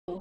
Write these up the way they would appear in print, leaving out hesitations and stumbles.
હવે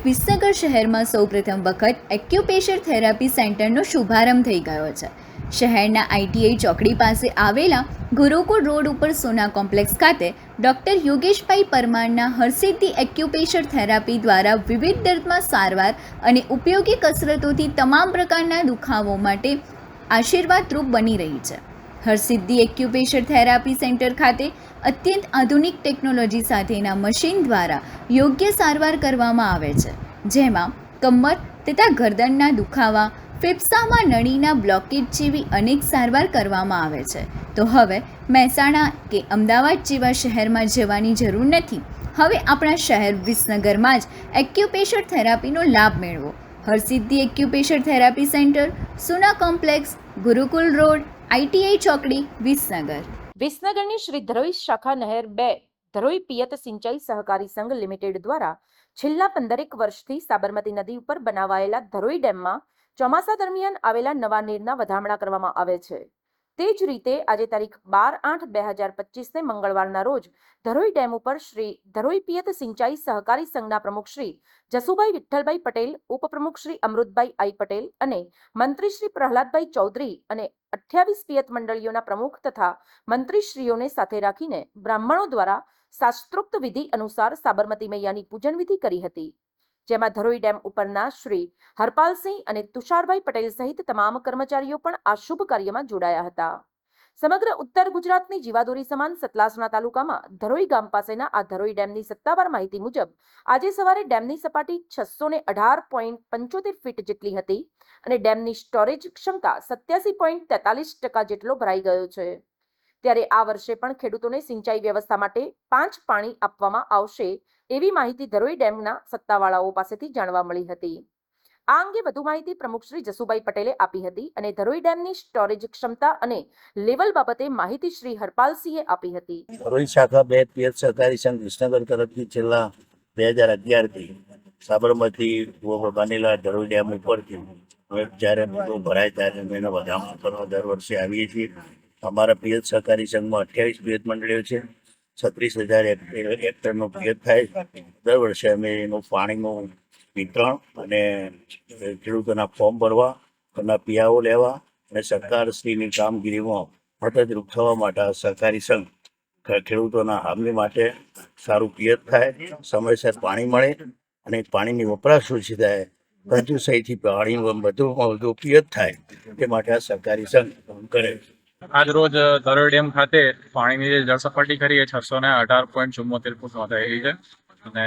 વિસનગર શહેરમાં સૌપ્રથમ વખત એક્યુપ્રેશર થેરાપી સેન્ટરનો શુભારંભ થઈ ગયો છે. શહેરના આઈટીઆઈ ચોકડી પાસે આવેલા ગુરુકુળ રોડ ઉપર સોના કોમ્પ્લેક્સ ખાતે ડૉક્ટર યોગેશભાઈ પરમારના હરસિદ્ધિ એક્યુપ્રેશર થેરાપી દ્વારા વિવિધ દર્દમાં સારવાર અને ઉપયોગી કસરતોથી તમામ પ્રકારના દુખાવો માટે આશીર્વાદરૂપ બની રહી છે. હરસિદ્ધિ એક્યુપ્રેશર થેરાપી સેન્ટર ખાતે અત્યંત આધુનિક ટેકનોલોજી સાથેના મશીન દ્વારા યોગ્ય સારવાર કરવામાં આવે છે, જેમાં કમર તથા ગરદનના દુખાવા, ફેફસામાં નળીના બ્લોકેજ જેવી અનેક સારવાર કરવામાં આવે છે. તો હવે મહેસાણા કે અમદાવાદ જેવા શહેરમાં જવાની જરૂર નથી. હવે આપણા શહેર વિસનગરમાં જ એક્યુપ્રેશર થેરાપીનો લાભ મેળવો. હરસિદ્ધિ એક્યુપ્રેશર થેરાપી સેન્ટર, સોના કોમ્પ્લેક્સ, ગુરુકુલ રોડ, આઈટીઆઈ ચોકડી, વિસનગર. વિસનગરની શ્રી ધરોઈ શાખા નહેર 2 ધરોઈ પિયત સિંચાઈ સહકારી સંઘ લિમિટેડ દ્વારા છેલ્લા 15 વર્ષથી સાબરમતી નદી ઉપર બનાવાયેલા ધરોઈ ડેમમાં ચોમાસા દરમિયાન આવેલા નવા નીરના વધામણા કરવામાં આવે છે. તે જ રીતે આજે તારીખ 12/8/2025 મંગળવારના રોજ ધરોઈ ડેમ ઉપર શ્રી ધરોઈ પિયત સિંચાઈ સહકારી સંઘના પ્રમુખ શ્રી જસુભાઈ વિઠ્ઠલભાઈ પટેલ, ઉપપ્રમુખ શ્રી અમૃતભાઈ આઈ પટેલ અને મંત્રી શ્રી પ્રહલાદભાઈ ચૌધરી અને 28 પિયત મંડળીઓના પ્રમુખ તથા મંત્રીશ્રીઓને સાથે રાખીને બ્રાહ્મણો દ્વારા શાસ્ત્રોક્ત વિધિ અનુસાર સાબરમતી મૈયાની પૂજન વિધિ કરી હતી, જેમાં ધરોઈ ડેમ ઉપરના શ્રી હરપાલસિંહ અને તુષારભાઈ પટેલ સહિત તમામ કર્મચારીઓ પણ આ શુભ કાર્યમાં જોડાયા હતા. સમગ્ર ઉત્તર ગુજરાતની જીવાદોરી સમાન સતલાસણા તાલુકામાં ધરોઈ ગામ પાસેના આ ધરોઈ ડેમની સત્તાવાર માહિતી મુજબ આજે સવારે ડેમની સપાટી 618.75 ફીટ જેટલી હતી અને ડેમની સ્ટોરેજ ક્ષમતા 87.43% જેટલો ભરાઈ ગયો છે. ત્યારે આ વર્ષે પણ ખેડૂતોને સિંચાઈ વ્યવસ્થા માટે 5 પાણી આપવામાં આવશે એવી માહિતી ધરોઈ ડેમના સત્તાવાળાઓ પાસેથી જાણવા મળી હતી. આ અંગે વધુ માહિતી પ્રમુખ શ્રી જસુભાઈ પટેલે આપી હતી અને ધરોઈ ડેમની સ્ટોરેજ ક્ષમતા અને લેવલ બાબતે માહિતી શ્રી હરપાલસિંહે આપી હતી. ધરોઈ શાખા 2 પિયત સહકારી સંઘ વિસનગર તરફથી છેલ્લા 2011 થી સાબરમતી બનેલા ધરોઈ ડેમ ઉપરથી જ્યારે ભરાય ત્યારે એનો વધામણો કરવા દર વર્ષે આવીએ છીએ. અમારા પિયત સહકારી સંઘમાં 28 પિયત મંડળીઓ છે. 36,000 હેક્ટરનો પિયત થાય. દર વર્ષે અમે એનું પાણીનું વિતરણ અને ખેડૂતોના ફોર્મ ભરવા, એના પિયાઓ લેવા અને સરકારશ્રીની કામગીરીમાં મદદરૂપ થવા માટે સહકારી સંઘ ખેડૂતોના હામી માટે સારું પિયત થાય, સમયસર પાણી મળે અને પાણીની વપરાશ ઓછી થાય, કંજુસાઈથી પાણી વધુ પિયત થાય તે માટે આ સહકારી સંઘ કરે. આજ રોજ ધરોઈ ડેમ ખાતે પાણીની જે જળ સપાટી ખરી એ 618.74 ફૂટ નોંધાયેલી છે અને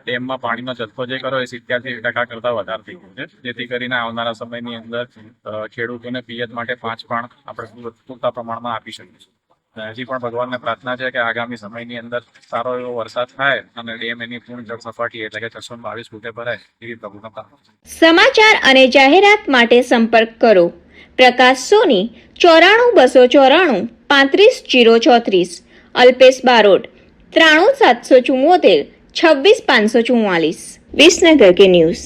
ડેમમાં પાણીનો જથ્થો જે કરો એ 87% કરતાં વધારે થઈ ગયો છે, જેથી કરીને આવનારા સમયની અંદર ખેડૂતોને પિયત માટે 5 પાણ આપણે પૂરતા પ્રમાણમાં આપી શકીશું. હજી પણ ભગવાનને પ્રાર્થના છે કે આગામી સમયની અંદર સારો એવો વરસાદ થાય અને ડેમ એની પૂર્ણ જળ સપાટી એટલે કે 622 ફૂટે ભરાય એવી પ્રભુના પ્રાર્થના. સમાચાર અને જાહેરાત માટે સંપર્ક કરો પ્રકાશ સોની 94 294 35 034, અલ્પેશ બારોટ 93 774 26 544. વિસનગર કે ન્યૂઝ.